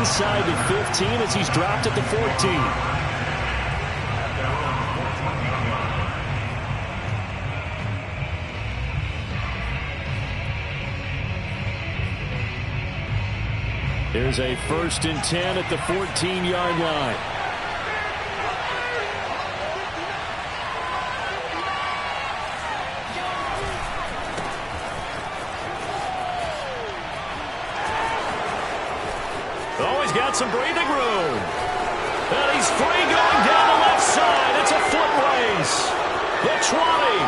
inside the 15 as he's dropped at the 14. Here's a 1st and 10 at the 14-yard line. Oh, he's got some breathing room. And he's free going down the left side. It's a foot race. The 20,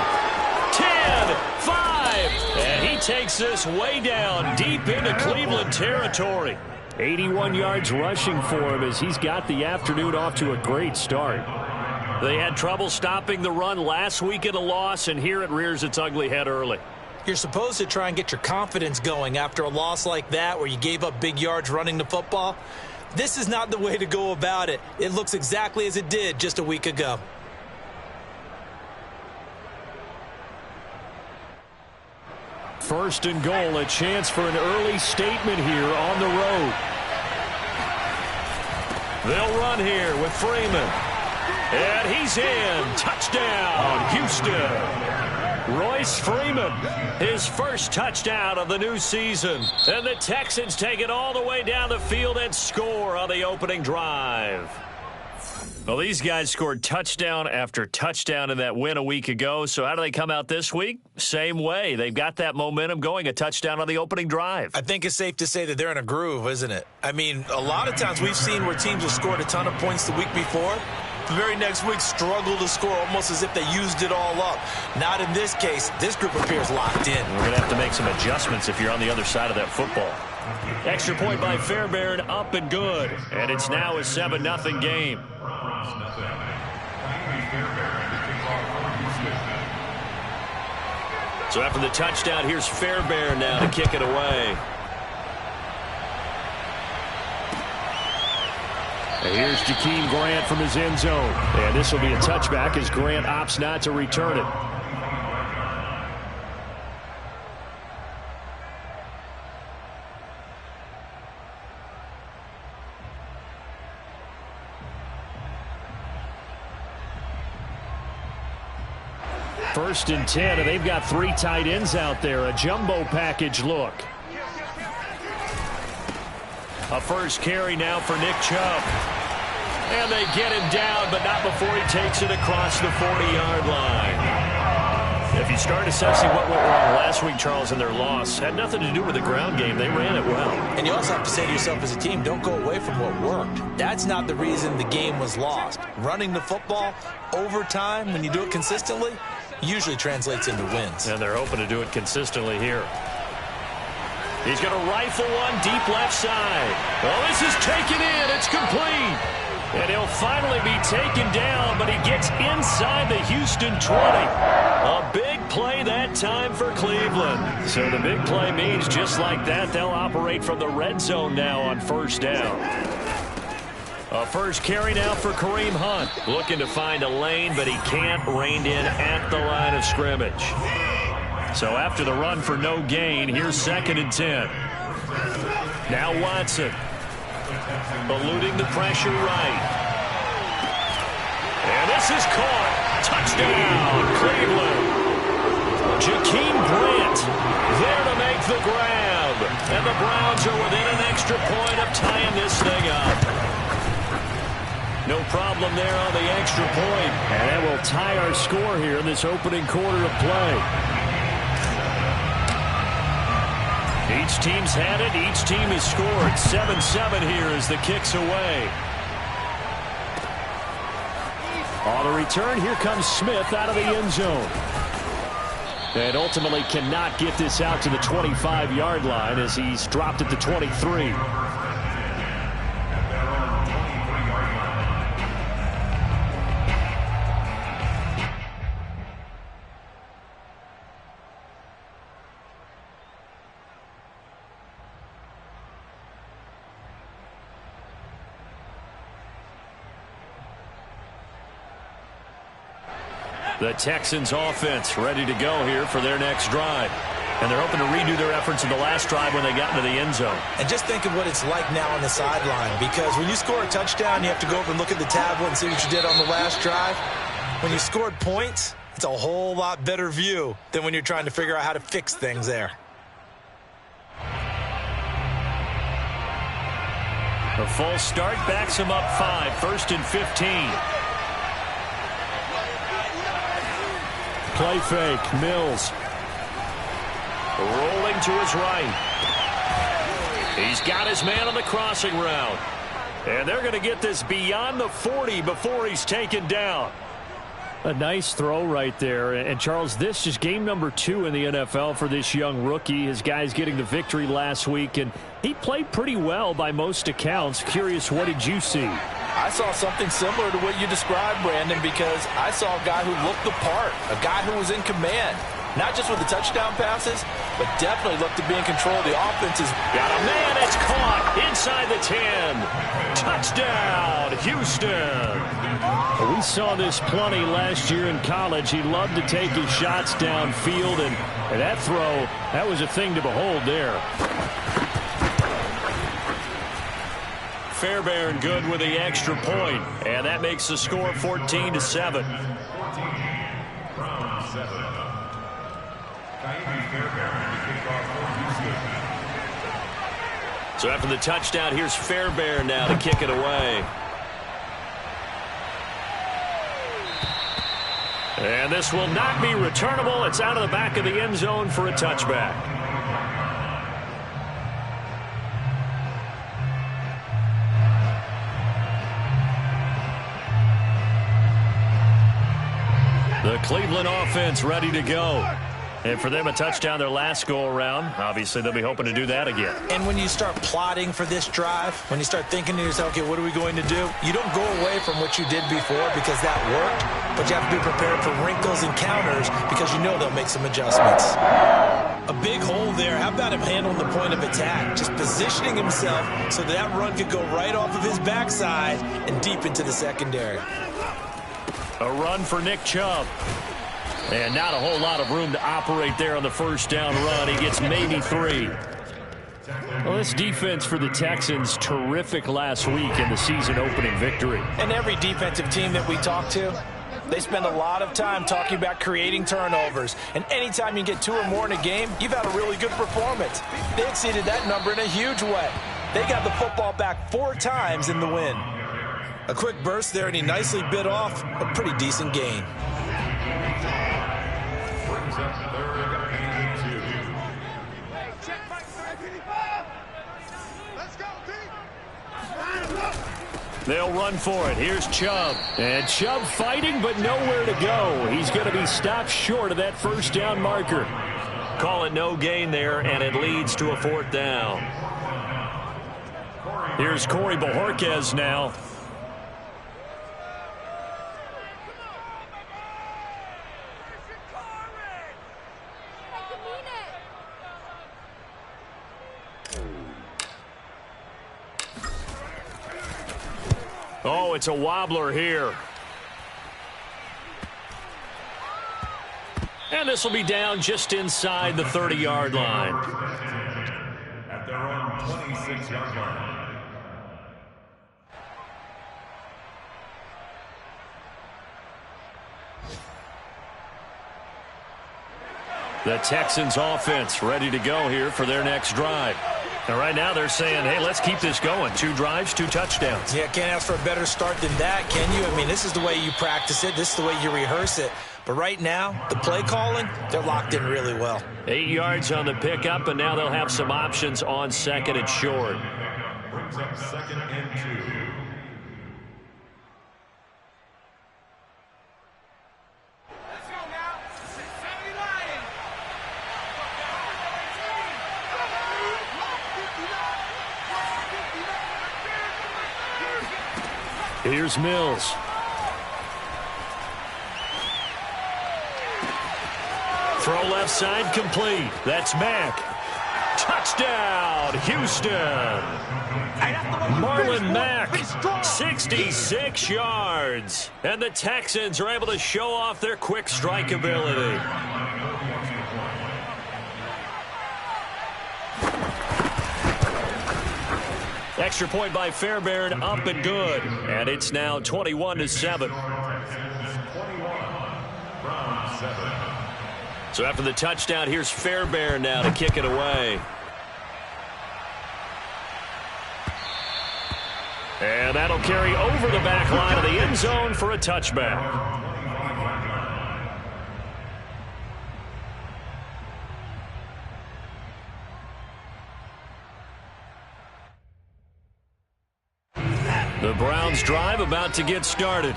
10, 5. And he takes this way down deep into Cleveland territory. 81 yards rushing for him as he's got the afternoon off to a great start. They had trouble stopping the run last week in a loss, and here it rears its ugly head early. You're supposed to try and get your confidence going after a loss like that where you gave up big yards running the football. This is not the way to go about it. It looks exactly as it did just a week ago. First and goal, a chance for an early statement here on the road. They'll run here with Freeman. And he's in. Touchdown, Houston. Royce Freeman, his first touchdown of the new season. And the Texans take it all the way down the field and score on the opening drive. Well, these guys scored touchdown after touchdown in that win a week ago. So how do they come out this week? Same way. They've got that momentum going, a touchdown on the opening drive. I think it's safe to say that they're in a groove, isn't it? I mean, a lot of times we've seen where teams have scored a ton of points the week before. The very next week struggle to score almost as if they used it all up. Not in this case. This group appears locked in. We're going to have to make some adjustments if you're on the other side of that football. Extra point by Fairbairn, up and good. And it's now a 7-0 game. So after the touchdown, here's Fairbairn now to kick it away. And here's Jakeem Grant from his end zone. And this will be a touchback as Grant opts not to return it. First and 10, and they've got 3 tight ends out there. A jumbo package look. A first carry now for Nick Chubb. And they get him down, but not before he takes it across the 40-yard line. If you start assessing what went wrong last week, Charles, in their loss, had nothing to do with the ground game. They ran it well. And you also have to say to yourself as a team, don't go away from what worked. That's not the reason the game was lost. Running the football over time, when you do it consistently, usually translates into wins. And they're hoping to do it consistently here. He's going to rifle one deep left side. Well, this is taken in. It's complete. And he'll finally be taken down, but he gets inside the Houston 20. A big play that time for Cleveland. So the big play means just like that, they'll operate from the red zone now on first down. A first carry now for Kareem Hunt. Looking to find a lane, but he can't. Reined in at the line of scrimmage. So after the run for no gain, here's 2nd and 10. Now Watson. Eluding the pressure right. And this is caught. Touchdown, Cleveland. Jakeem Grant there to make the grab. And the Browns are within an extra point of tying this thing up. No problem there on the extra point. And that will tie our score here in this opening quarter of play. Each team's had it. Each team has scored. 7-7 here as the kick's away. On the return, here comes Smith out of the end zone. And ultimately cannot get this out to the 25-yard line as he's dropped at the 23. The Texans offense ready to go here for their next drive. And they're hoping to redo their efforts in the last drive when they got into the end zone. And just think of what it's like now on the sideline, because when you score a touchdown, you have to go over and look at the tablet and see what you did on the last drive. When you scored points, it's a whole lot better view than when you're trying to figure out how to fix things there. A false start backs him up 5, 1st and 15. Play fake, Mills. Rolling to his right. He's got his man on the crossing route. And they're going to get this beyond the 40 before he's taken down. A nice throw right there. And, Charles, this is game number 2 in the NFL for this young rookie. His guys getting the victory last week, and he played pretty well by most accounts. Curious, what did you see? I saw something similar to what you described, Brandon, because I saw a guy who looked the part, a guy who was in command. Not just with the touchdown passes, but definitely looked to be in control of the offenses. Got a man, it's caught inside the 10. Touchdown, Houston. We saw this plenty last year in college. He loved to take his shots downfield, and that throw, that was a thing to behold there. Fairbairn good with the extra point, and that makes the score 14-7. So after the touchdown, here's Fairbairn now to kick it away. And this will not be returnable. It's out of the back of the end zone for a touchback. The Cleveland offense ready to go. And for them, a touchdown their last go-around. Obviously, they'll be hoping to do that again. And when you start plotting for this drive, when you start thinking to yourself, okay, what are we going to do? You don't go away from what you did before because that worked, but you have to be prepared for wrinkles and counters because you know they'll make some adjustments. A big hole there. How about him handling the point of attack? Just positioning himself so that run could go right off of his backside and deep into the secondary. A run for Nick Chubb. And not a whole lot of room to operate there on the first down run. He gets maybe 3. Well, this defense for the Texans, terrific last week in the season-opening victory. And every defensive team that we talk to, they spend a lot of time talking about creating turnovers. And anytime you get 2 or more in a game, you've had a really good performance. They exceeded that number in a huge way. They got the football back 4 times in the win. A quick burst there, and he nicely bit off a pretty decent gain. They'll run for it. Here's Chubb. And Chubb fighting, but nowhere to go. He's going to be stopped short of that first down marker. Call it no gain there, and it leads to a 4th down. Here's Corey Bojorquez now. Oh, it's a wobbler here. And this will be down just inside the 30-yard line. At their own 26-yard line. The Texans offense ready to go here for their next drive. And right now they're saying, hey, let's keep this going. 2 drives, 2 touchdowns. Yeah, can't ask for a better start than that, can you? I mean, this is the way you practice it. This is the way you rehearse it. But right now, the play calling, they're locked in really well. 8 yards on the pickup, and now they'll have some options on 2nd and short. Brings up 2nd and 2. Here's Mills. Throw left side complete. That's Mack. Touchdown, Houston. Marlon Mack, 66 yards. And the Texans are able to show off their quick strike ability. Extra point by Fairbairn, up and good. And it's now 21-7. So after the touchdown, here's Fairbairn now to kick it away. And that'll carry over the back line of the end zone for a touchback. The Browns drive about to get started,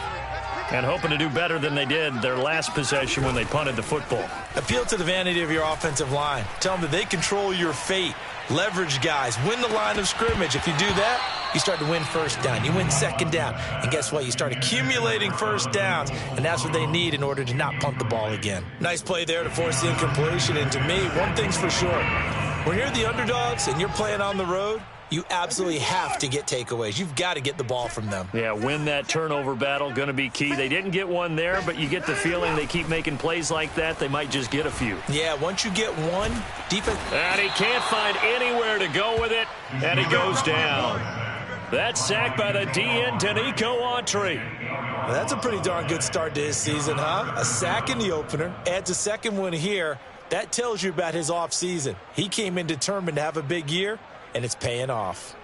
and hoping to do better than they did their last possession when they punted the football. Appeal to the vanity of your offensive line. Tell them that they control your fate. Leverage guys. Win the line of scrimmage. If you do that, you start to win first down. You win second down. And guess what? You start accumulating first downs, and that's what they need in order to not punt the ball again. Nice play there to force the incompletion. And to me, one thing's for sure. When you're the underdogs and you're playing on the road, you absolutely have to get takeaways. You've got to get the ball from them. Yeah, win that turnover battle, going to be key. They didn't get one there, but you get the feeling they keep making plays like that, they might just get a few. Yeah, once you get one, defense. And he can't find anywhere to go with it, and he goes down. That's sacked by the DN, Danico Autry. Well, that's a pretty darn good start to his season, huh? A sack in the opener, adds a second one here. That tells you about his offseason. He came in determined to have a big year, and it's paying off.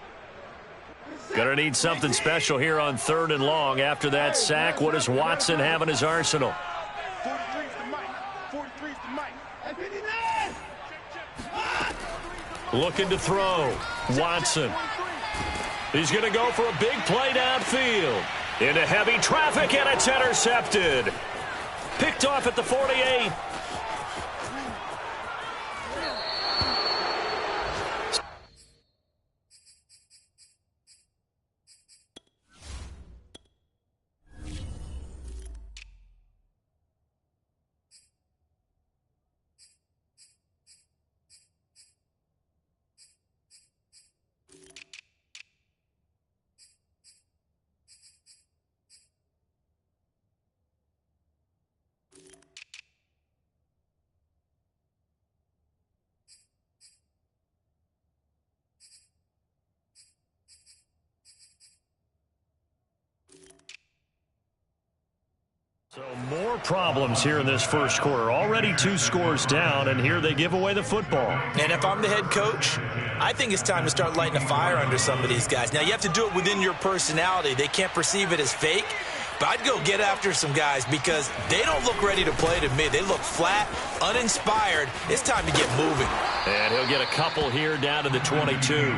Gonna need something special here on 3rd and long. After that sack, what does Watson have in his arsenal? Looking to throw. Watson. He's gonna go for a big play downfield. Into heavy traffic, and it's intercepted. Picked off at the 48. So more problems here in this first quarter. Already 2 scores down, and here they give away the football. And if I'm the head coach, I think it's time to start lighting a fire under some of these guys. Now, you have to do it within your personality. They can't perceive it as fake. But I'd go get after some guys because they don't look ready to play to me. They look flat, uninspired. It's time to get moving. And he'll get a couple here down to the 22.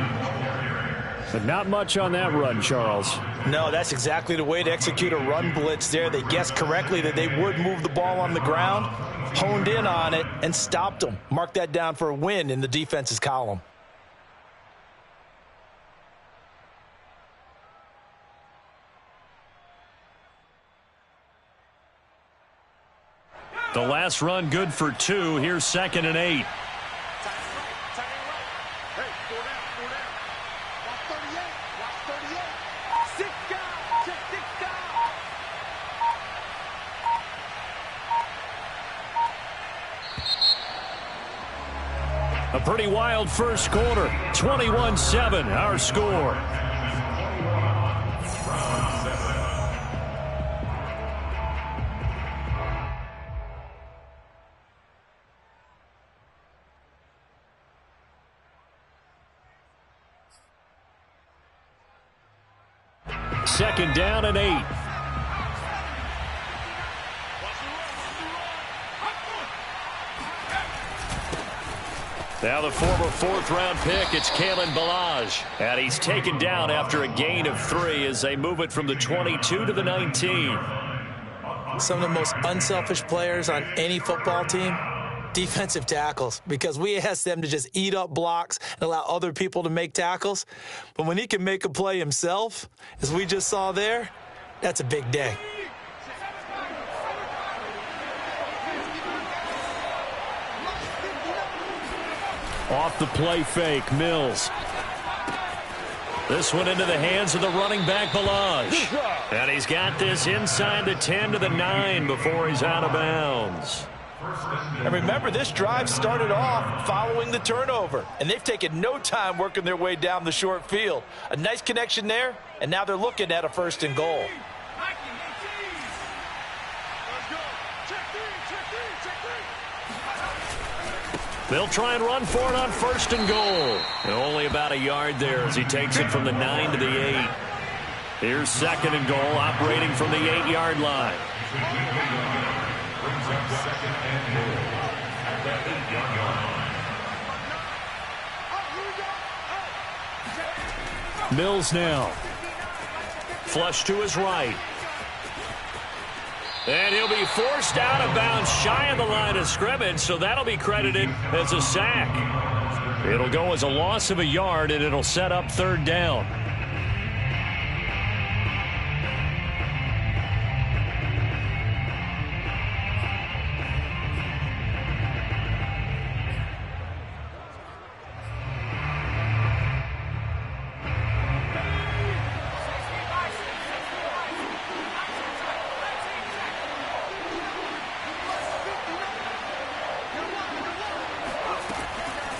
But not much on that run, Charles. No, that's exactly the way to execute a run blitz there. They guessed correctly that they would move the ball on the ground, honed in on it, and stopped them. Mark that down for a win in the defense's column. The last run good for 2. Here's 2nd and 8. A pretty wild first quarter. 21-7, our score. Second down and 8. Now the former 4th-round pick, it's Kalen Ballage. And he's taken down after a gain of 3 as they move it from the 22 to the 19. Some of the most unselfish players on any football team, defensive tackles, because we ask them to just eat up blocks and allow other people to make tackles. But when he can make a play himself, as we just saw there, that's a big day. Off the play fake, Mills. This one into the hands of the running back, Ballage. And he's got this inside the 10 to the 9 before he's out of bounds. And remember, this drive started off following the turnover, and they've taken no time working their way down the short field. A nice connection there, and now they're looking at a 1st and goal. They'll try and run for it on 1st and goal. And only about a yard there as he takes it from the 9 to the 8. Here's 2nd and goal, operating from the 8-yard line. Brings up 2nd and goal at the 8-yard line. Mills now. Flush to his right. And he'll be forced out of bounds shy of the line of scrimmage, so that'll be credited as a sack. It'll go as a loss of a yard, and it'll set up 3rd down.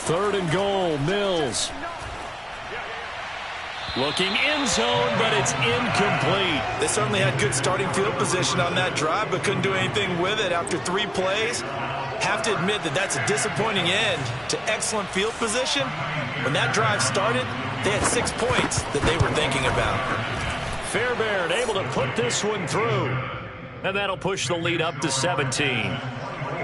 Third and goal, Mills. Looking end zone, but it's incomplete. They certainly had good starting field position on that drive, but couldn't do anything with it after 3 plays. Have to admit that that's a disappointing end to excellent field position. When that drive started, they had 6 points that they were thinking about. Fairbairn able to put this one through. And that'll push the lead up to 17.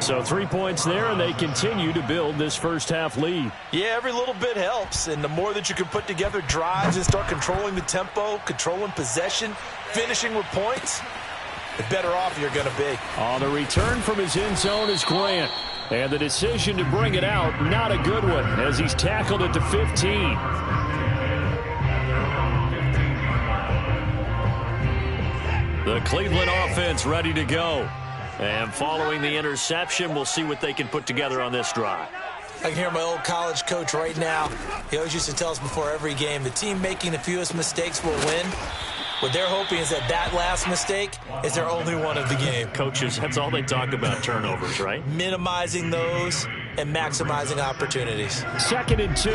So 3 points there, and they continue to build this first-half lead. Yeah, every little bit helps, and the more that you can put together drives and start controlling the tempo, controlling possession, finishing with points, the better off you're going to be. On the return from his end zone is Grant. And the decision to bring it out, not a good one, as he's tackled at the 15. The Cleveland offense ready to go. And following the interception, we'll see what they can put together on this drive. I can hear my old college coach right now. He always used to tell us before every game, the team making the fewest mistakes will win. What they're hoping is that last mistake is their only one of the game. Coaches, that's all they talk about, turnovers, right? Minimizing those and maximizing opportunities. 2nd and 2.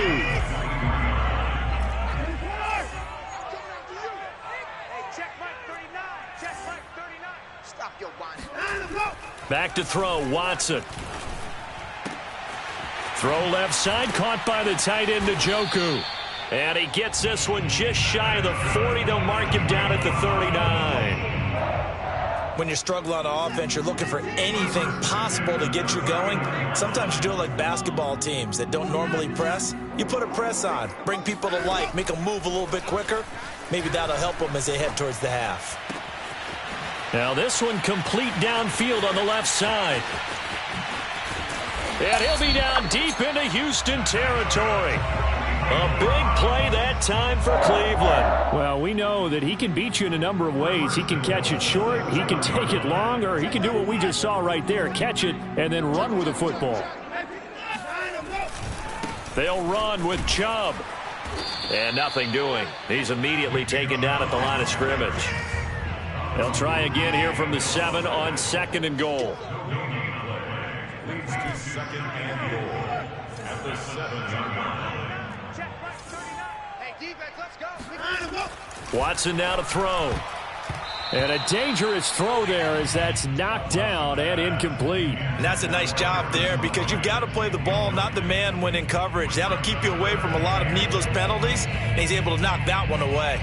Back to throw, Watson. Throw left side, caught by the tight end, Njoku. And he gets this one just shy of the 40. They'll mark him down at the 39. When you're struggling on offense, you're looking for anything possible to get you going. Sometimes you do it like basketball teams that don't normally press. You put a press on, bring people to life, make them move a little bit quicker. Maybe that'll help them as they head towards the half. Now this one complete downfield on the left side. And he'll be down deep into Houston territory. A big play that time for Cleveland. Well, we know that he can beat you in a number of ways. He can catch it short, he can take it long, or he can do what we just saw right there, catch it and then run with the football. They'll run with Chubb. And nothing doing. He's immediately taken down at the line of scrimmage. They'll try again here from the 7 on 2nd and goal. Leads to 2nd and goal at the 7-yard line. Hey, defense, let's go. Watson now to throw. And a dangerous throw there as that's knocked down and incomplete. And that's a nice job there because you've got to play the ball, not the man when in coverage. That'll keep you away from a lot of needless penalties, and he's able to knock that one away.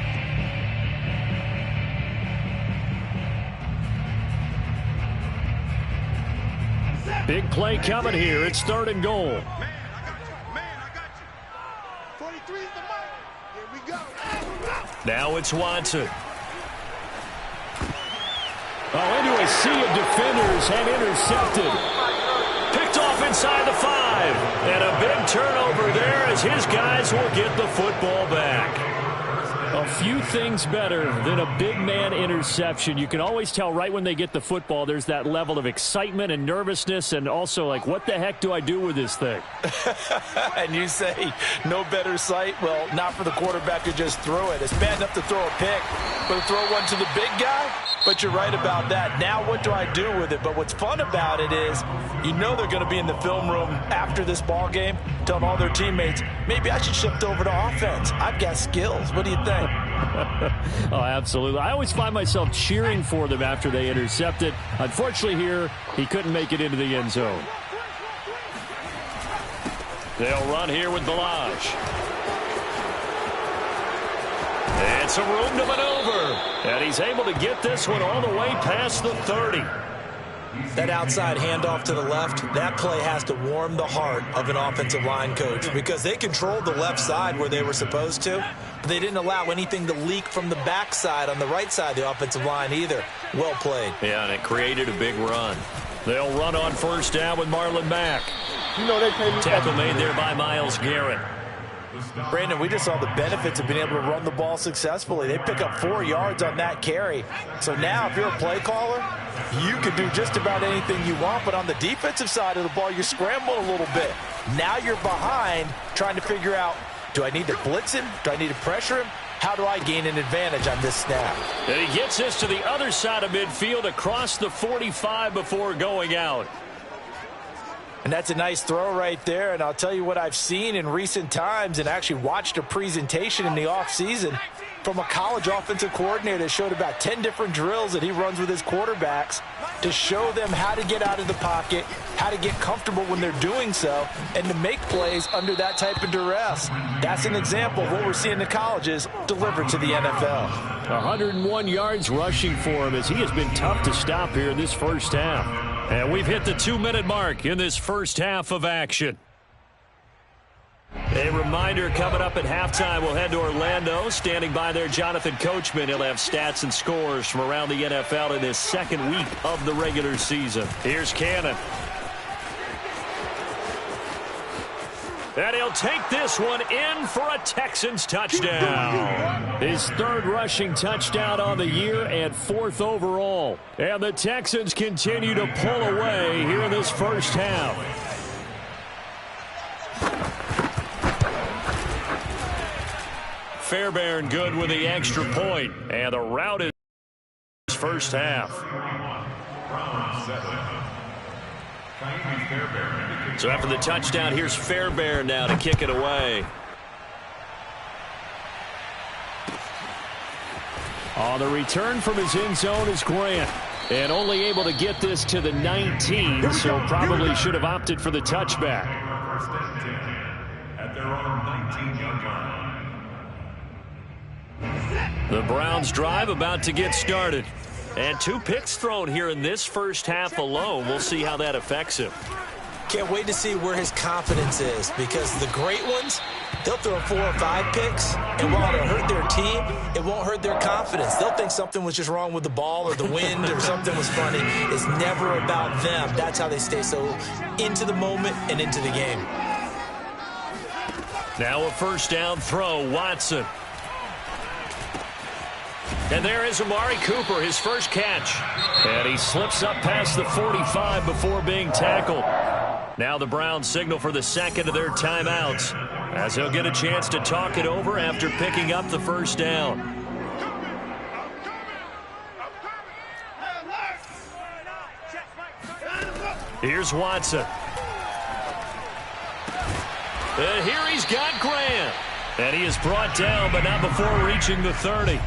Big play coming here. It's 3rd and goal. Man, I got you. 43 is the mark. Here we go. Now it's Watson. Oh, into a sea of defenders and intercepted. Picked off inside the 5. And a big turnover there as his guys will get the football back. A few things better than a big man interception. You can always tell right when they get the football, there's that level of excitement and nervousness and also like, what the heck do I do with this thing? And you say, no better sight? Well, not for the quarterback to just throw it. It's bad enough to throw a pick, but to throw one to the big guy, But you're right about that. Now what do I do with it? But what's fun about it is you know they're going to be in the film room after this ball game telling all their teammates, maybe I should shift over to offense. I've got skills. What do you think? Oh, absolutely. I always find myself cheering for them after they intercept it. Unfortunately here, he couldn't make it into the end zone. They'll run here with Balaj. And some room to maneuver. And he's able to get this one all the way past the 30. That outside handoff to the left, that play has to warm the heart of an offensive line coach because they controlled the left side where they were supposed to, but they didn't allow anything to leak from the backside on the right side of the offensive line either. Well played. Yeah, and it created a big run. They'll run on first down with Marlon Mack. You know they pay me. Tackle made there by Myles Garrett. Brandon, we just saw the benefits of being able to run the ball successfully. They pick up 4 yards on that carry. So now if you're a play caller, you can do just about anything you want. But on the defensive side of the ball, you scramble a little bit. Now you're behind trying to figure out, do I need to blitz him? Do I need to pressure him? How do I gain an advantage on this snap? And he gets this to the other side of midfield across the 45 before going out. And that's a nice throw right there. And I'll tell you what I've seen in recent times and actually watched a presentation in the offseason from a college offensive coordinator that showed about 10 different drills that he runs with his quarterbacks to show them how to get out of the pocket, how to get comfortable when they're doing so, and to make plays under that type of duress. That's an example of what we're seeing in the colleges delivered to the NFL. 101 yards rushing for him as he has been tough to stop here in this first half. And we've hit the 2-minute mark in this first half of action. A reminder coming up at halftime, we'll head to Orlando. Standing by there, Jonathan Coachman. He'll have stats and scores from around the NFL in his second week of the regular season. Here's Cannon. And he'll take this one in for a Texans touchdown. His third rushing touchdown on the year and 4th overall. And the Texans continue to pull away here in this first half. Fairbairn good with the extra point. And the route is first half. So after the touchdown, here's Fairbairn now to kick it away. On the return from his end zone is Grant. And only able to get this to the 19, so probably should have opted for the touchback. At their own 19-yard line. The Browns drive about to get started. And 2 picks thrown here in this first half alone. We'll see how that affects him. Can't wait to see where his confidence is because the great ones, they'll throw 4 or 5 picks, and while it'll hurt their team, it won't hurt their confidence. They'll think something was just wrong with the ball or the wind or something was funny. It's never about them. That's how they stay so into the moment and into the game. Now a first down throw, Watson. And there is Amari Cooper, his first catch. And he slips up past the 45 before being tackled. Now the Browns signal for the second of their timeouts, as he'll get a chance to talk it over after picking up the first down. Here's Watson. And here he's got Grant. And he is brought down, but not before reaching the 30.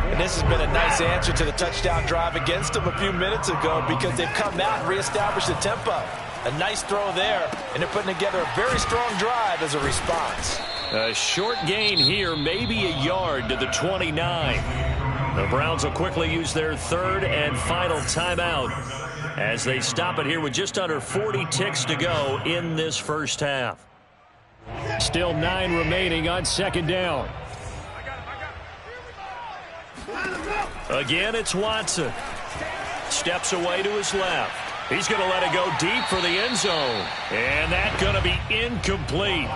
And this has been a nice answer to the touchdown drive against them a few minutes ago because they've come out and reestablished the tempo. A nice throw there, and they're putting together a very strong drive as a response. A short gain here, maybe a yard to the 29. The Browns will quickly use their third and final timeout as they stop it here with just under 40 ticks to go in this first half. Still 9 remaining on second down. Again, it's Watson. Steps away to his left. He's going to let it go deep for the end zone. And that's going to be incomplete.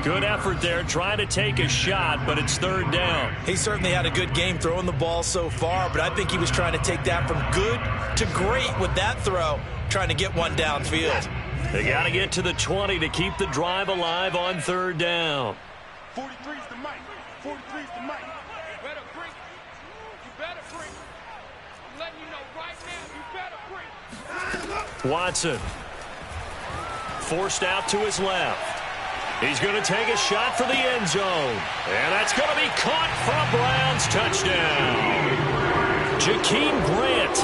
Good effort there, trying to take a shot, but it's third down. He certainly had a good game throwing the ball so far, but I think he was trying to take that from good to great with that throw, trying to get one downfield. They got to get to the 20 to keep the drive alive on third down. 43's the mic. 43's the mic. better bring it. I'm letting you know right now, you better bring it. Watson forced out to his left. He's going to take a shot for the end zone. And that's going to be caught for a Browns touchdown. Jakeem Grant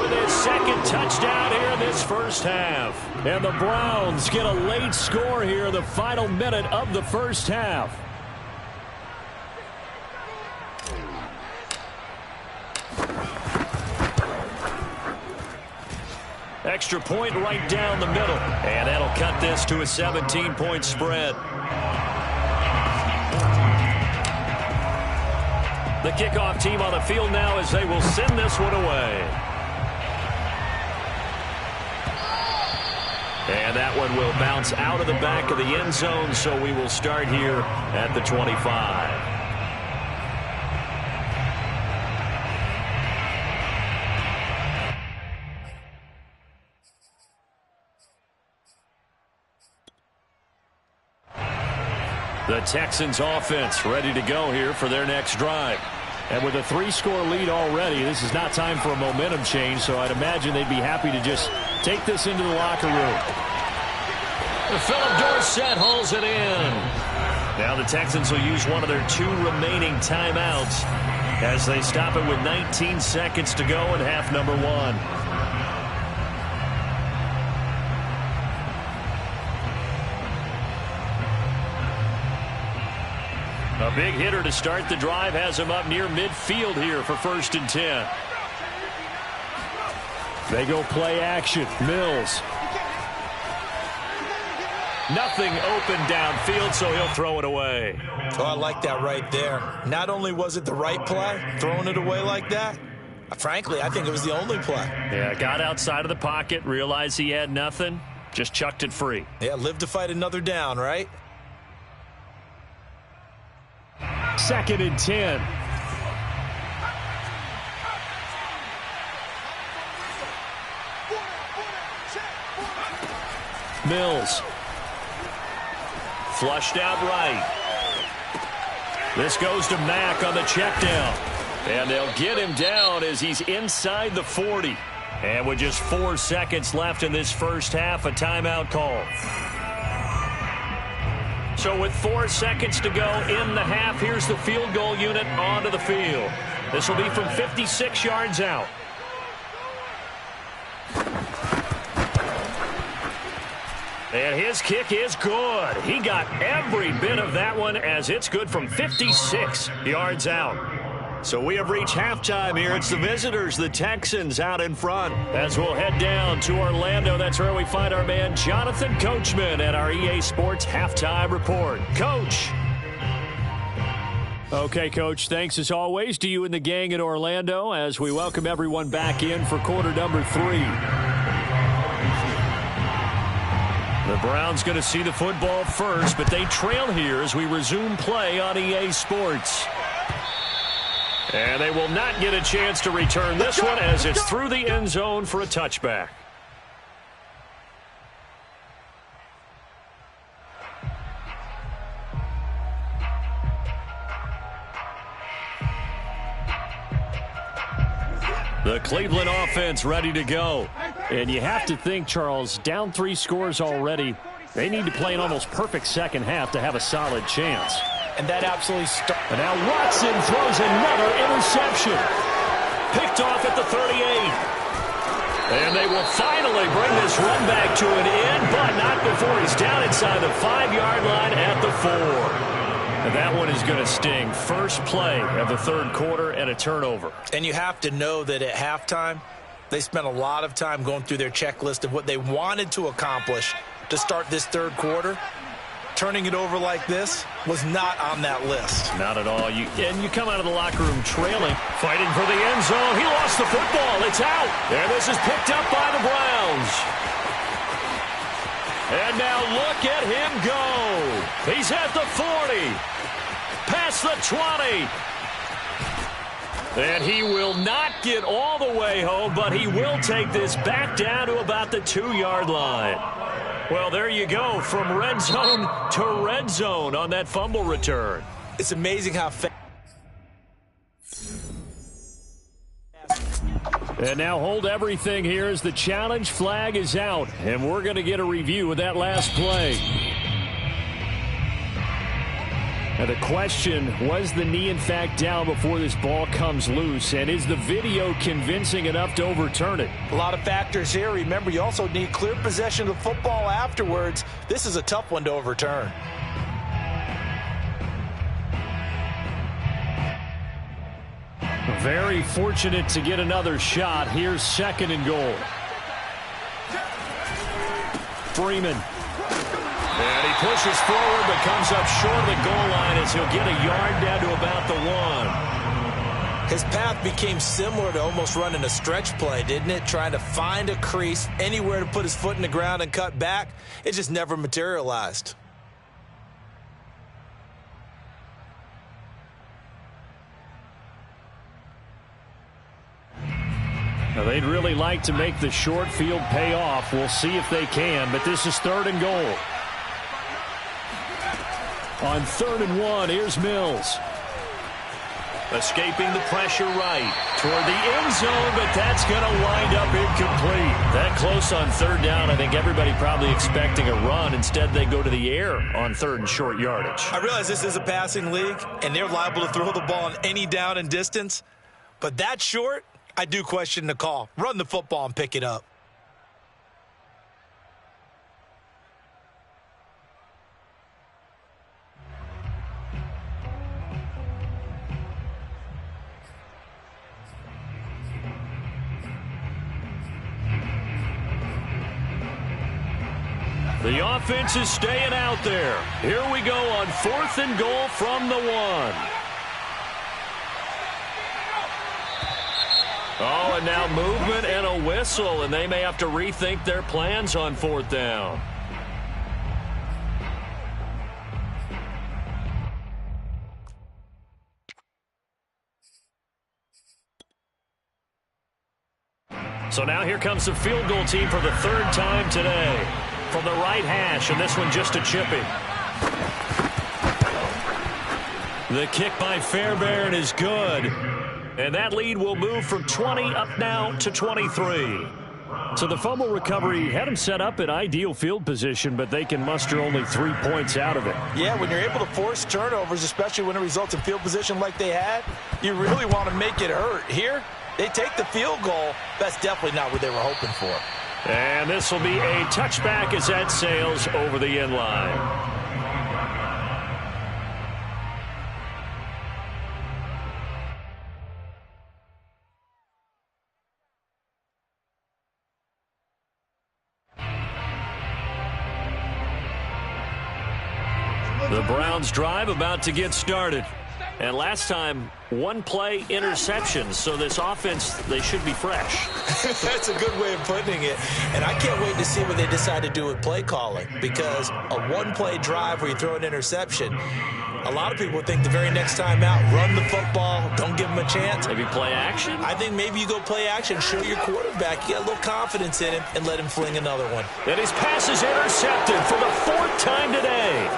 with his second touchdown here in this first half. And the Browns get a late score here in the final minute of the first half. Extra point right down the middle. And that'll cut this to a 17-point spread. The kickoff team on the field now as they will send this one away. And that one will bounce out of the back of the end zone, so we will start here at the 25. The Texans offense ready to go here for their next drive. And with a 3-score lead already, this is not time for a momentum change, so I'd imagine they'd be happy to just take this into the locker room. Philip Dorsett hauls it in. Now the Texans will use one of their 2 remaining timeouts as they stop it with 19 seconds to go in half number 1. A big hitter to start the drive has him up near midfield here for 1st and 10. They go play action. Mills. Nothing open downfield, so he'll throw it away. Oh, I like that right there. Not only was it the right play, throwing it away like that, frankly, I think it was the only play. Yeah, got outside of the pocket, realized he had nothing, just chucked it free. Yeah, live to fight another down, right? 2nd and 10. Mills. Flushed out right. This goes to Mack on the check down. And they'll get him down as he's inside the 40. And with just 4 seconds left in this first half, a timeout call. So with 4 seconds to go in the half, here's the field goal unit onto the field. This will be from 56 yards out. And his kick is good. He got every bit of that one as it's good from 56 yards out. So we have reached halftime here. It's the visitors, the Texans, out in front. As we'll head down to Orlando, that's where we find our man Jonathan Coachman at our EA Sports Halftime Report. Coach. Okay, Coach, thanks as always to you and the gang in Orlando as we welcome everyone back in for quarter number 3. The Browns going to see the football first, but they trail here as we resume play on EA Sports. And they will not get a chance to return this one as it's through the end zone for a touchback. The Cleveland offense ready to go. And you have to think, Charles, down 3 scores already. They need to play an almost perfect second half to have a solid chance. And that absolutely And now Watson throws another interception. Picked off at the 38. And they will finally bring this run back to an end, but not before he's down inside the 5-yard line at the 4. And that one is going to sting. First play of the 3rd quarter and a turnover. And you have to know that at halftime, they spent a lot of time going through their checklist of what they wanted to accomplish to start this 3rd quarter. Turning it over like this was not on that list. Not at all. And you come out of the locker room trailing, fighting for the end zone. He lost the football. It's out. And this is picked up by the Browns. And now look at him go. He's at the 40. Past the 20. And he will not get all the way home, but he will take this back down to about the 2-yard line. Well, there you go, from red zone to red zone on that fumble return. It's amazing how fast. And now hold everything here as the challenge flag is out. And we're going to get a review of that last play. Now the question, was the knee in fact down before this ball comes loose? And is the video convincing enough to overturn it? A lot of factors here. Remember, you also need clear possession of the football afterwards. This is a tough one to overturn. Very fortunate to get another shot. Here's 2nd and goal. Freeman. And he pushes forward but comes up short of the goal line as he'll get a yard down to about the 1. His path became similar to almost running a stretch play, didn't it? Trying to find a crease, anywhere to put his foot in the ground and cut back. It just never materialized. Now they'd really like to make the short field pay off. We'll see if they can, but this is 3rd and goal. On 3rd and 1, here's Mills. Escaping the pressure right toward the end zone, but that's going to wind up incomplete. That close on 3rd down, I think everybody probably expecting a run. Instead, they go to the air on 3rd and short yardage. I realize this is a passing league, and they're liable to throw the ball on any down and distance, but that short, I do question the call. Run the football and pick it up. The offense is staying out there. Here we go on 4th and goal from the 1. Oh, and now movement and a whistle, and they may have to rethink their plans on 4th down. So now here comes the field goal team for the 3rd time today. From the right hash, and this one just a chipping. The kick by Fairbairn is good. And that lead will move from 20 up now to 23. So the fumble recovery had them set up in ideal field position, but they can muster only 3 points out of it. Yeah, when you're able to force turnovers, especially when it results in field position like they had, you really want to make it hurt. Here, they take the field goal. That's definitely not what they were hoping for. And this will be a touchback as that sails over the end line. The Browns drive about to get started. And last time, 1 play interception. So this offense, they should be fresh. That's a good way of putting it. And I can't wait to see what they decide to do with play calling. Because a 1-play drive where you throw an interception, a lot of people think the very next time out, run the football, don't give them a chance. Maybe play action? I think maybe you go play action, show your quarterback, you got a little confidence in him, and let him fling another one. And his pass is intercepted for the 4th time today.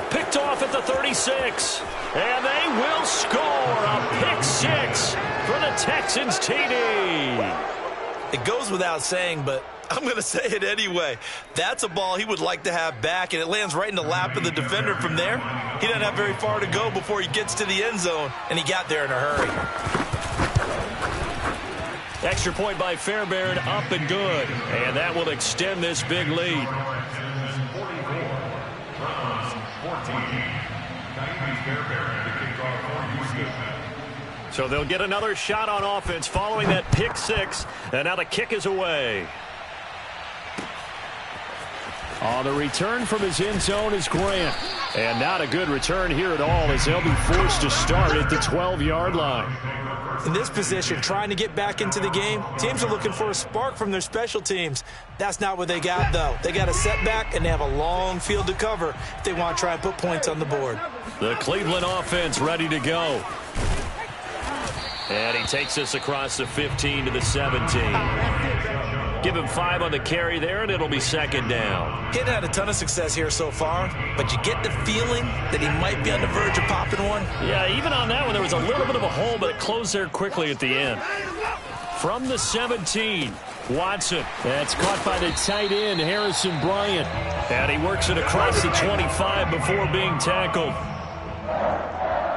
Picked off at the 36. And they will score a pick 6 for the Texans TD. It goes without saying, but I'm going to say it anyway. That's a ball he would like to have back, and it lands right in the lap of the defender from there. He doesn't have very far to go before he gets to the end zone, and he got there in a hurry. Extra point by Fairbairn, up and good. And that will extend this big lead. 14. So they'll get another shot on offense following that pick 6. And now the kick is away. On the return from his end zone is Grant. And not a good return here at all as they'll be forced to start at the 12-yard line. In this position, trying to get back into the game, teams are looking for a spark from their special teams. That's not what they got, though. They got a setback, and they have a long field to cover if they want to try and put points on the board. The Cleveland offense ready to go. And he takes us across the 15 to the 17. Give him 5 on the carry there, and it'll be 2nd down. He hadn't had a ton of success here so far, but you get the feeling that he might be on the verge of popping one. Yeah, even on that one, there was a little bit of a hole, but it closed there quickly at the end. from the 17. Watson. That's caught by the tight end, Harrison Bryant. And he works it across the 25 before being tackled.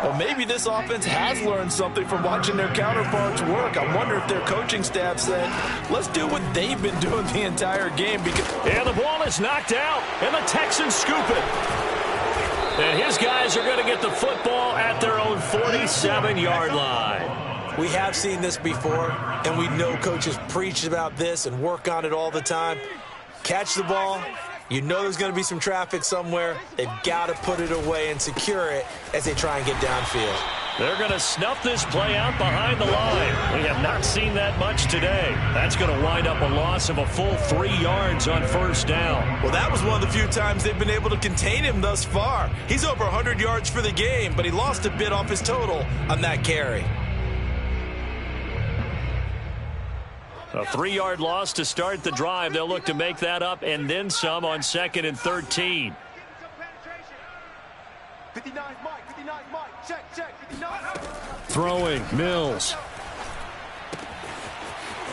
Well, maybe this offense has learned something from watching their counterparts work. I wonder if their coaching staff said, let's do what they've been doing the entire game. And the ball is knocked out, and the Texans scoop it. And his guys are going to get the football at their own 47-yard line. We have seen this before, and we know coaches preach about this and work on it all the time. Catch the ball. You know there's going to be some traffic somewhere. They've got to put it away and secure it as they try and get downfield. They're going to snuff this play out behind the line. We have not seen that much today. That's going to wind up a loss of a full 3 yards on first down. Well, that was one of the few times they've been able to contain him thus far. He's over 100 yards for the game, but he lost a bit off his total on that carry. A 3-yard loss to start the drive. They'll look to make that up and then some on 2nd and 13. 59 Mike, 59 Mike, check, 59. Throwing, Mills.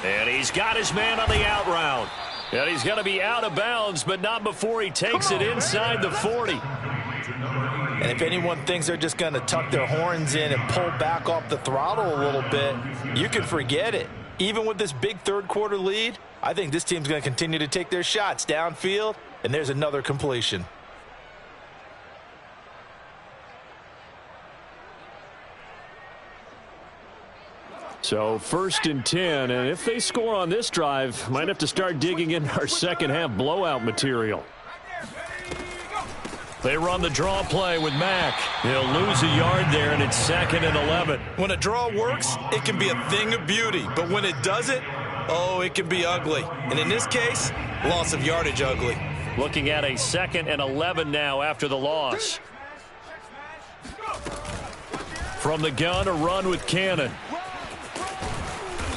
And he's got his man on the out route. And he's going to be out of bounds, but not before he takes it inside the 40. And if anyone thinks they're just going to tuck their horns in and pull back off the throttle a little bit, you can forget it. Even with this big third-quarter lead, I think this team's going to continue to take their shots downfield, and there's another completion. So 1st and 10, and if they score on this drive, might have to start digging in our second-half blowout material. They run the draw play with Mack. He'll lose a yard there, and it's 2nd and 11. When a draw works, it can be a thing of beauty. But when it doesn't, oh, it can be ugly. And in this case, loss of yardage ugly. Looking at a 2nd and 11 now after the loss. From the gun, a run with Cannon.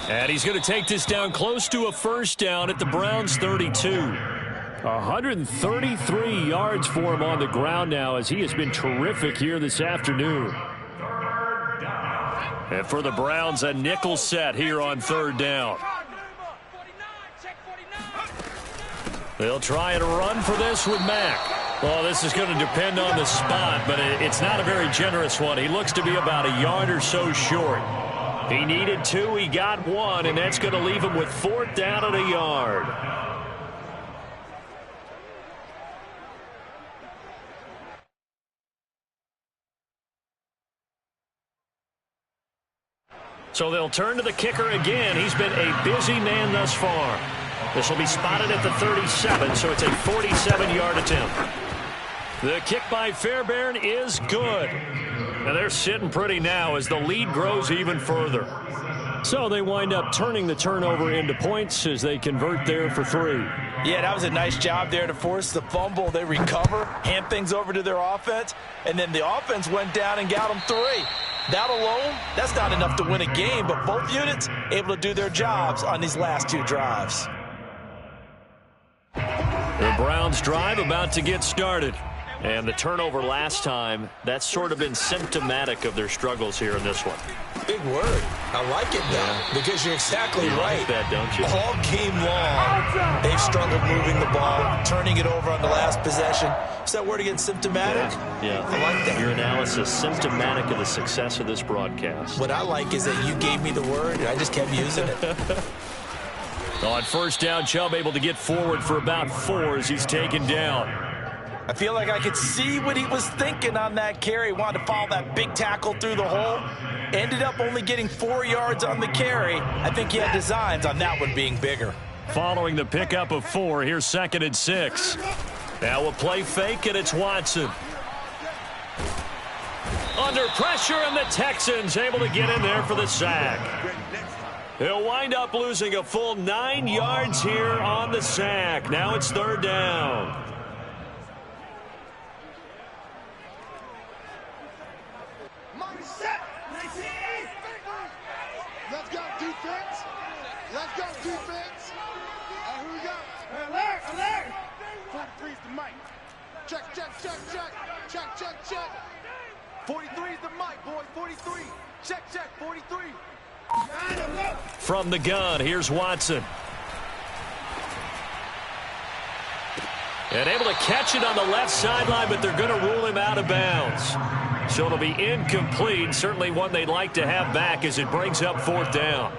And he's going to take this down close to a first down at the Browns' 32. 133 yards for him on the ground now as he has been terrific here this afternoon. And for the Browns, a nickel set here on 3rd down. They'll try and run for this with Mack. Well, this is going to depend on the spot, but it's not a very generous one. He looks to be about a yard or so short. He needed 2, he got 1, and that's going to leave him with 4th down and a yard. So they'll turn to the kicker again. He's been a busy man thus far. This will be spotted at the 37, so it's a 47-yard attempt. The kick by Fairbairn is good. And they're sitting pretty now as the lead grows even further. So they wind up turning the turnover into points as they convert there for 3. Yeah, that was a nice job there to force the fumble. They recover, hand things over to their offense, and then the offense went down and got them 3. That alone, that's not enough to win a game, but both units able to do their jobs on these last 2 drives. The Browns drive about to get started. And the turnover last time, that's sort of been symptomatic of their struggles here in this one. Big word. I like it, though, because you're exactly right. Like that, don't you? All game long, they've struggled moving the ball, turning it over on the last possession. Is that word again, symptomatic? Yeah. I like that. Your analysis, symptomatic of the success of this broadcast. What I like is that you gave me the word, and I just kept using it. On first down, Chubb able to get forward for about 4 as he's taken down. I feel like I could see what he was thinking on that carry. Wanted to follow that big tackle through the hole. Ended up only getting 4 yards on the carry. I think he had designs on that one being bigger. Following the pickup of 4, here's 2nd and 6. Now a play fake, and it's Watson. Under pressure, and the Texans able to get in there for the sack. He'll wind up losing a full 9 yards here on the sack. Now it's 3rd down. Let's go, defense. Let's go, defense. Who we got? Alert, alert. 43's the mic. Check, check, check, check. Check, check, check. 43's the mic, boy. 43. Check, check, 43. From the gun, here's Watson. And able to catch it on the left sideline, but they're going to rule him out of bounds. So it'll be incomplete. Certainly one they'd like to have back as it brings up 4th down.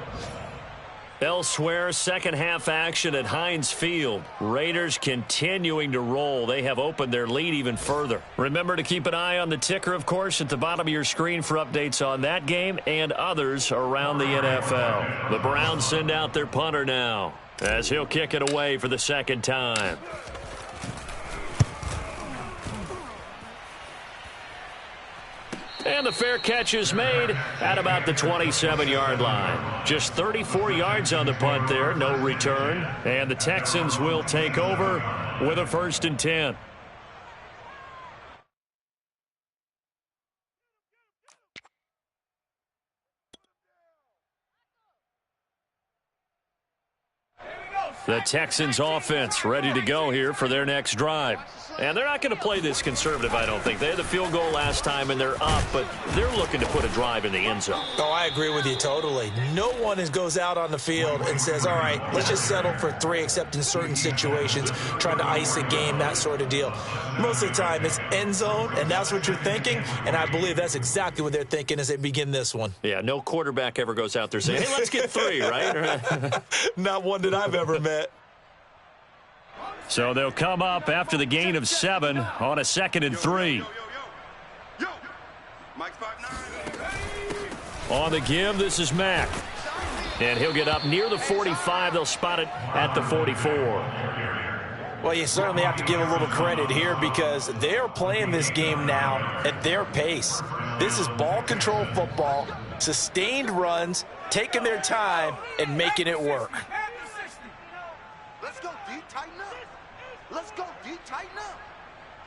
Elsewhere, second half action at Heinz Field. Raiders continuing to roll. They have opened their lead even further. Remember to keep an eye on the ticker, of course, at the bottom of your screen for updates on that game and others around the NFL. The Browns send out their punter now as he'll kick it away for the second time. And the fair catch is made at about the 27-yard line. Just 34 yards on the punt there, no return. And the Texans will take over with a 1st and 10. The Texans offense ready to go here for their next drive. And they're not going to play this conservative, I don't think. They had the field goal last time, and they're up, but they're looking to put a drive in the end zone. Oh, I agree with you totally. No one goes out on the field and says, all right, let's just settle for 3, except in certain situations, trying to ice a game, that sort of deal. Most of the time, it's end zone, and that's what you're thinking, and I believe that's exactly what they're thinking as they begin this one. Yeah, no quarterback ever goes out there saying, hey, let's get 3, right? Not one that I've ever met. So they'll come up after the gain of 7 on a 2nd and 3. On the give, this is Mack. And he'll get up near the 45. They'll spot it at the 44. Well, you certainly have to give a little credit here because they're playing this game now at their pace. This is ball control football, sustained runs, taking their time, and making it work. Let's go deep, tighten up. Let's go deep, tighten up.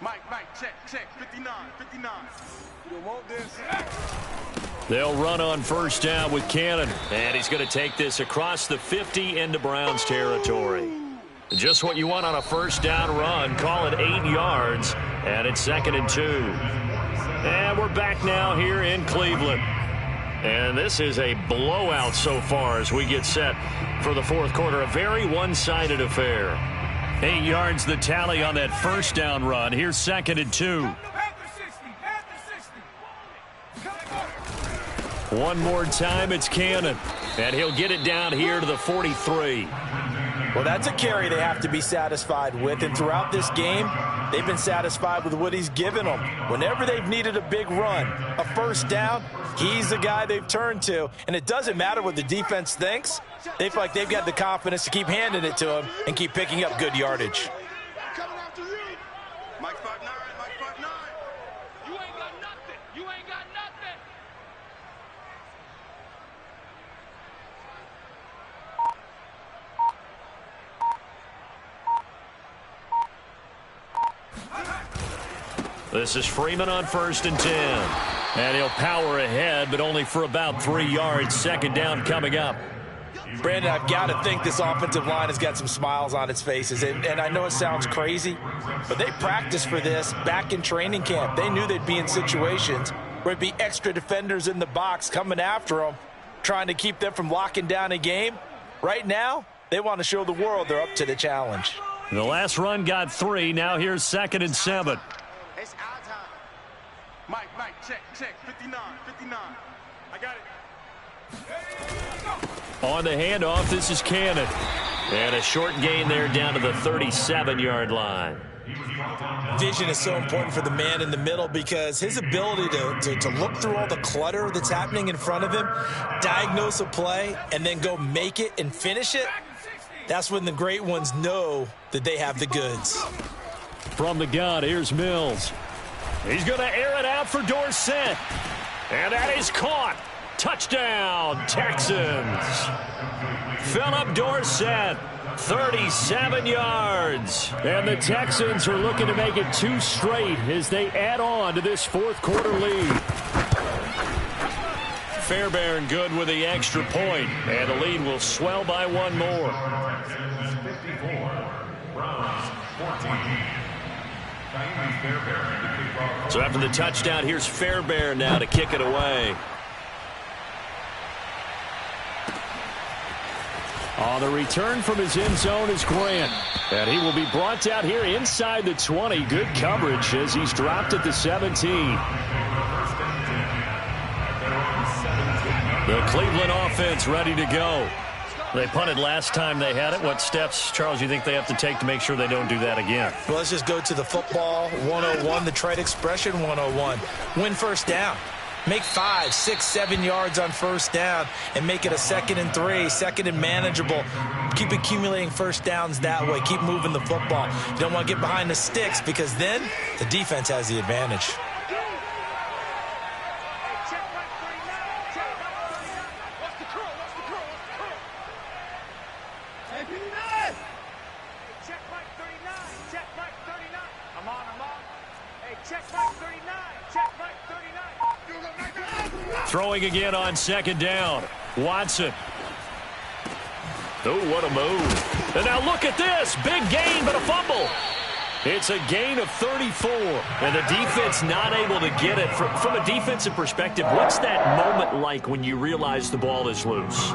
Mike, check, 59. You don't want this. They'll run on 1st down with Cannon. And he's going to take this across the 50 into Browns territory. Just what you want on a 1st down run. Call it 8 yards. And it's 2nd and 2. And we're back now here in Cleveland. And this is a blowout so far as we get set for the 4th quarter. A very one-sided affair. 8 yards the tally on that 1st down run. Here's 2nd and 2. One more time, it's Cannon. And he'll get it down here to the 43. Well, that's a carry they have to be satisfied with. And throughout this game, they've been satisfied with what he's given them. Whenever they've needed a big run, a 1st down, he's the guy they've turned to. And it doesn't matter what the defense thinks. They feel like they've got the confidence to keep handing it to him and keep picking up good yardage. Coming after you. Mike 5'9", Mike 5'9". You ain't got nothing. You ain't got nothing. This is Freeman on 1st and 10. And he'll power ahead, but only for about 3 yards. 2nd down coming up. Brandon, I've got to think this offensive line has got some smiles on its faces. And I know it sounds crazy, but they practiced for this back in training camp. They knew they'd be in situations where it'd be extra defenders in the box coming after them, trying to keep them from locking down a game. Right now, they want to show the world they're up to the challenge. The last run got 3. Now here's 2nd and 7. It's our time. Mike, check, 59. I got it. On the handoff, this is Cannon. And a short gain there down to the 37-yard line. Vision is so important for the man in the middle because his ability to look through all the clutter that's happening in front of him, diagnose a play, and then go make it and finish it, that's when the great ones know that they have the goods. From the gun, here's Mills. He's going to air it out for Dorsett. And that is caught. Touchdown, Texans. Philip Dorsett, 37 yards. And the Texans are looking to make it 2 straight as they add on to this 4th quarter lead. Fairbairn good with the extra point, and the lead will swell by 1 more. 54, Browns 14. So after the touchdown, here's Fairbairn now to kick it away. On the return from his end zone is Grant. And he will be brought down here inside the 20. Good coverage as he's dropped at the 17. The Cleveland offense ready to go. They punted last time they had it. What steps, Charles, you think they have to take to make sure they don't do that again? Well, let's just go to the football 101, the trade expression 101. Win first down. Make 5, 6, 7 yards on first down and make it a 2nd and 3, 2nd and manageable. Keep accumulating first downs that way. Keep moving the football. You don't want to get behind the sticks because then the defense has the advantage. Throwing again on 2nd down. Watson. Oh, what a move. And now look at this. Big gain, but a fumble. It's a gain of 34. And the defense not able to get it. From a defensive perspective, what's that moment like when you realize the ball is loose?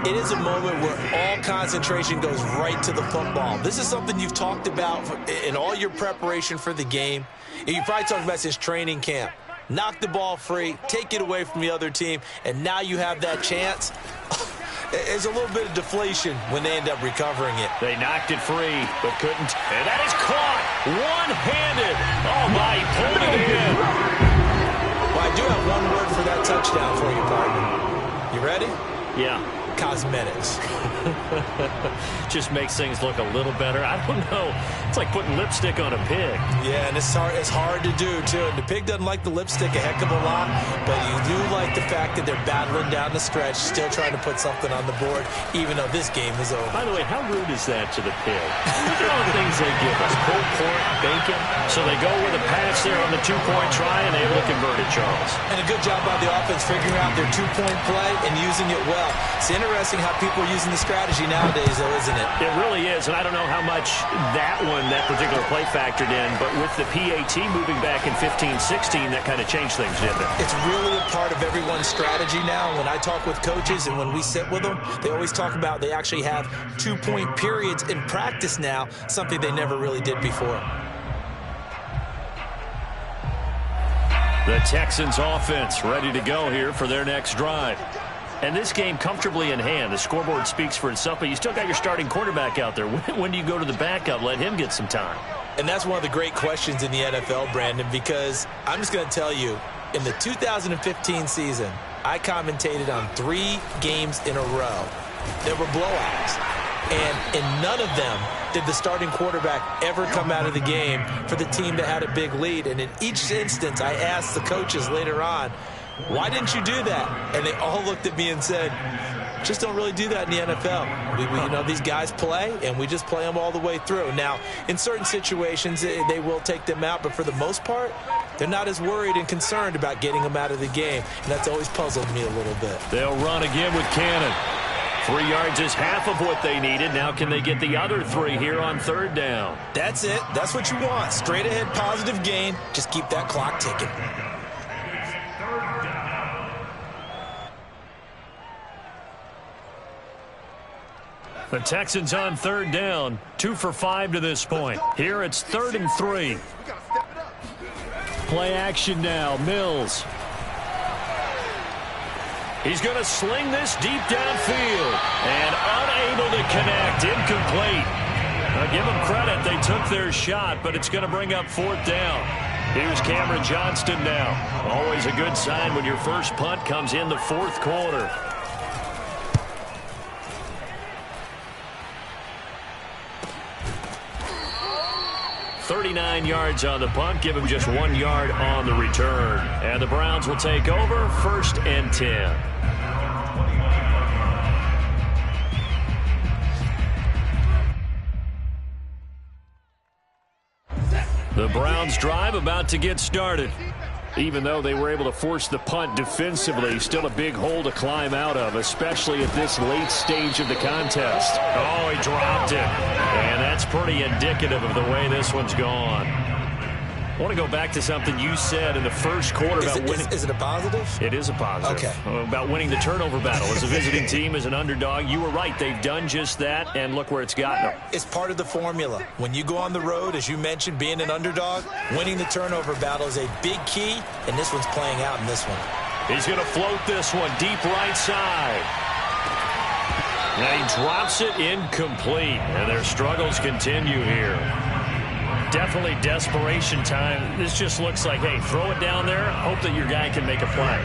It is a moment where all concentration goes right to the football. This is something you've talked about in all your preparation for the game. You probably talked about since training camp. Knock the ball free, take it away from the other team, and now you have that chance. There's a little bit of deflation when they end up recovering it. They knocked it free, but couldn't. And that is caught one-handed. Oh, my, he pulled it in. Well, I do have one word for that touchdown for you, partner. You ready? Yeah. Cosmetics. Just makes things look a little better. I don't know. It's like putting lipstick on a pig. Yeah, and it's hard to do, too. And the pig doesn't like the lipstick a heck of a lot, but you do like the fact that they're battling down the stretch, still trying to put something on the board, even though this game is over. By the way, how rude is that to the pig? Look at all the things they give us. Pulled pork, bacon. So they go with a pass there on the 2-point try, and able to convert it, Charles. And a good job by the offense figuring out their 2-point play and using it well. It's interesting how people are using the strategy nowadays, though, isn't it? It really is, and I don't know how much that particular play factored in, but with the PAT moving back in 15-16, that kind of changed things, didn't it? It's really a part of everyone's strategy now. When I talk with coaches and when we sit with them, they always talk about they actually have 2-point periods in practice now, something they never really did before. The Texans offense ready to go here for their next drive. And this game comfortably in hand. The scoreboard speaks for itself, but you still got your starting quarterback out there. When do you go to the backup? Let him get some time. And that's one of the great questions in the NFL, Brandon, because I'm just going to tell you, in the 2015 season, I commentated on 3 games in a row. There were blowouts. And in none of them did the starting quarterback ever come out of the game for the team that had a big lead. And in each instance, I asked the coaches later on, why didn't you do that? And they all looked at me and said, just don't really do that in the NFL. You know, these guys play, and we just play them all the way through. Now, in certain situations, they will take them out, but for the most part, they're not as worried and concerned about getting them out of the game, and that's always puzzled me a little bit. They'll run again with Cannon. 3 yards is half of what they needed. Now can they get the other 3 here on 3rd down? That's it. That's what you want. Straight ahead, positive gain. Just keep that clock ticking. The Texans on 3rd down, 2 for 5 to this point. Here it's 3rd and 3. Play action now, Mills. He's going to sling this deep downfield and unable to connect, incomplete. Now give them credit, they took their shot, but it's going to bring up 4th down. Here's Cameron Johnston now. Always a good sign when your first punt comes in the 4th quarter. 39 yards on the punt. Give him just 1 yard on the return. And the Browns will take over 1st and 10. The Browns drive about to get started. Even though they were able to force the punt defensively, still a big hole to climb out of, especially at this late stage of the contest. Oh, he dropped it. And that's pretty indicative of the way this one's gone. I want to go back to something you said in the first quarter about winning. Is it a positive? It is a positive. Okay. About winning the turnover battle. As a visiting team, as an underdog, you were right. They've done just that, and look where it's gotten them. It's part of the formula. When you go on the road, as you mentioned, being an underdog, winning the turnover battle is a big key, and this one's playing out in this one. He's going to float this one deep right side. And he drops it incomplete, and their struggles continue here. Definitely desperation time. This just looks like, hey, throw it down there, hope that your guy can make a play.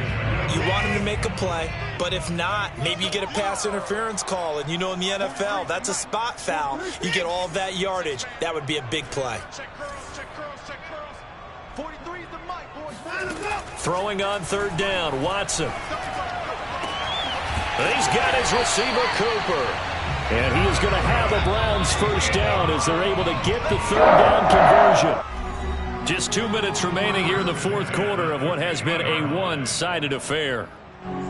You want him to make a play, but if not, maybe you get a pass interference call, and you know in the NFL, that's a spot foul. You get all of that yardage. That would be a big play. Throwing on third down, Watson. He's got his receiver, Cooper. And he is going to have the Browns first down as they're able to get the third down conversion. Just 2 minutes remaining here in the fourth quarter of what has been a one-sided affair.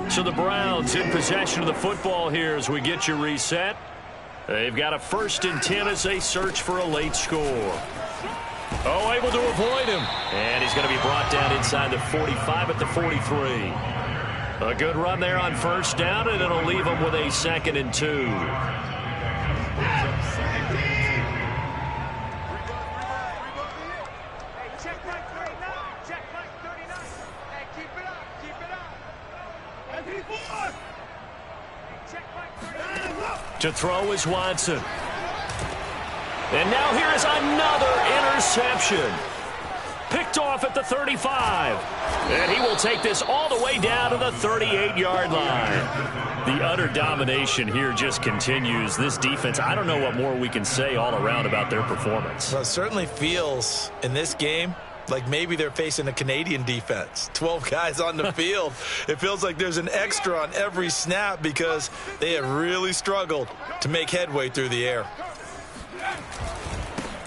So the Browns in possession of the football here as we get you reset. They've got a 1st and 10 as they search for a late score. Oh, able to avoid him. And he's going to be brought down inside the 45 at the 43. A good run there on first down, and it'll leave them with a 2nd and 2. To throw is Watson. And now here is another interception. Picked off at the 35. And he will take this all the way down to the 38-yard line. The utter domination here just continues. This defense, I don't know what more we can say all around about their performance. Well, it certainly feels in this game like maybe they're facing a Canadian defense. 12 guys on the field. It feels like there's an extra on every snap because they have really struggled to make headway through the air.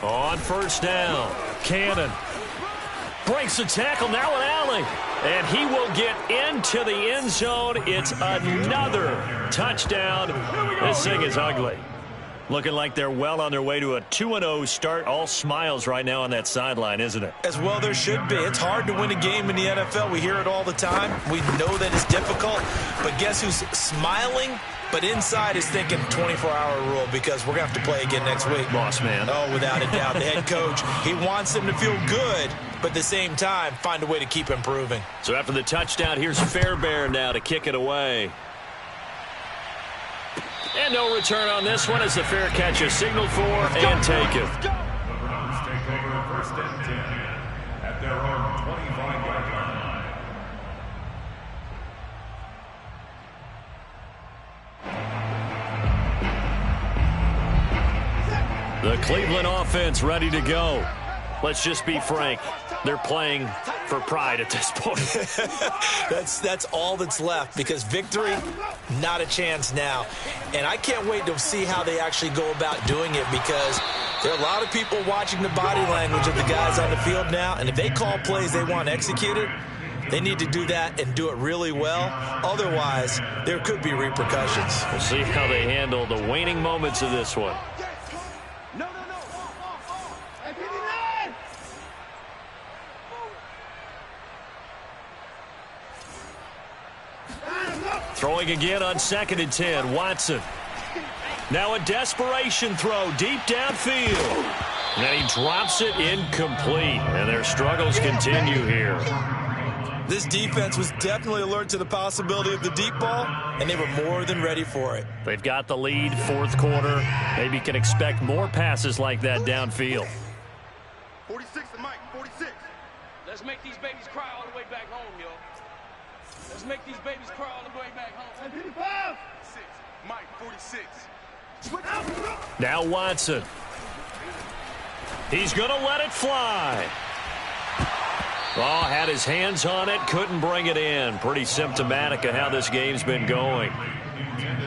On first down, Cannon breaks the tackle, now an alley, and he will get into the end zone. It's another touchdown. This thing is ugly. Looking like they're well on their way to a 2-0 start. All smiles right now on that sideline, isn't it? As well there should be. It's hard to win a game in the NFL. We hear it all the time. We know that it's difficult. But guess who's smiling? But inside is thinking 24-hour rule because we're going to have to play again next week. Boss man. Oh, without a doubt. The head coach, he wants them to feel good, but at the same time, find a way to keep improving. So after the touchdown, here's Fairbairn now to kick it away. And no return on this one as the fair catch is signaled for and taken. The Browns take over 1st and 10 at their own 25-yard line. The Cleveland offense ready to go. Let's just be frank. They're playing for pride at this point. That's all that's left because victory, not a chance now. And I can't wait to see how they actually go about doing it because there are a lot of people watching the body language of the guys on the field now. And if they call plays they want executed, they need to do that and do it really well. Otherwise, there could be repercussions. We'll see how they handle the waning moments of this one. Throwing again on 2nd and 10, Watson. Now a desperation throw deep downfield. And he drops it incomplete. And their struggles continue here. This defense was definitely alert to the possibility of the deep ball, and they were more than ready for it. They've got the lead, fourth quarter. Maybe can expect more passes like that downfield. 46 to Mike, 46. Let's make these babies cry all the way back home, yo. Let's make these babies cry all the way back home. 55. 6, Mike, 46. Now Watson. He's going to let it fly. Oh, had his hands on it, couldn't bring it in. Pretty symptomatic of how this game's been going.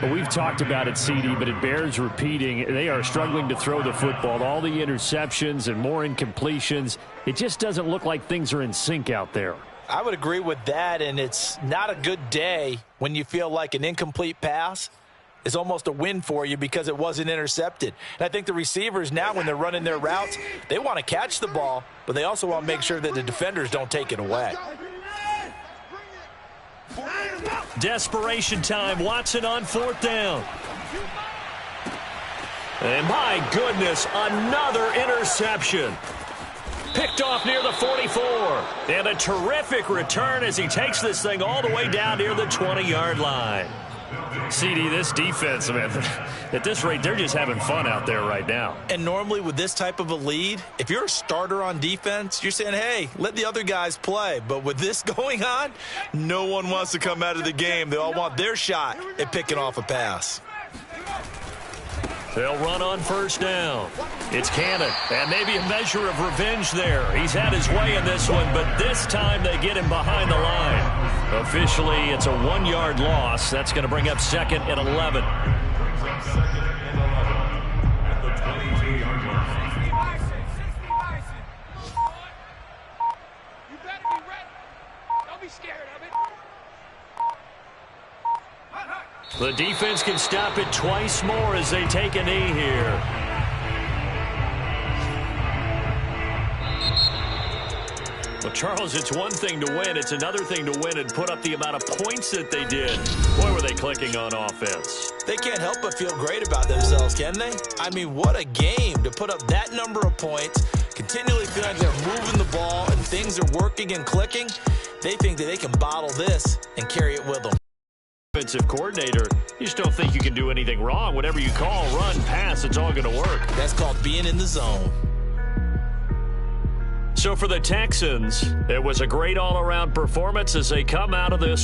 Well, we've talked about it, CD, but it bears repeating. They are struggling to throw the football. All the interceptions and more incompletions. It just doesn't look like things are in sync out there. I would agree with that, and it's not a good day when you feel like an incomplete pass is almost a win for you because it wasn't intercepted. And I think the receivers now, when they're running their routes, they want to catch the ball, but they also want to make sure that the defenders don't take it away. Desperation time. Watson on 4th down. And my goodness, another interception. Picked off near the 44. And a terrific return as he takes this thing all the way down near the 20-yard line. CD, this defense, man, at this rate, they're just having fun out there right now. And normally with this type of a lead, if you're a starter on defense, you're saying, hey, let the other guys play. But with this going on, no one wants to come out of the game. They all want their shot at picking off a pass. They'll run on 1st down. It's Cannon, and maybe a measure of revenge there. He's had his way in this one, but this time they get him behind the line. Officially, it's a 1-yard loss. That's going to bring up 2nd and 11. Brings up 2nd and 11 at the 22-yard line. You better be ready. Don't be scared of it. The defense can stop it twice more as they take a knee here. Well, Charles, it's one thing to win. It's another thing to win and put up the amount of points that they did. Boy, were they clicking on offense. They can't help but feel great about themselves, can they? I mean, what a game to put up that number of points, continually feel like they're moving the ball and things are working and clicking. They think that they can bottle this and carry it with them. Offensive coordinator, you just don't think you can do anything wrong. Whatever you call, run, pass, it's all going to work. That's called being in the zone. So for the Texans, it was a great all-around performance as they come out of this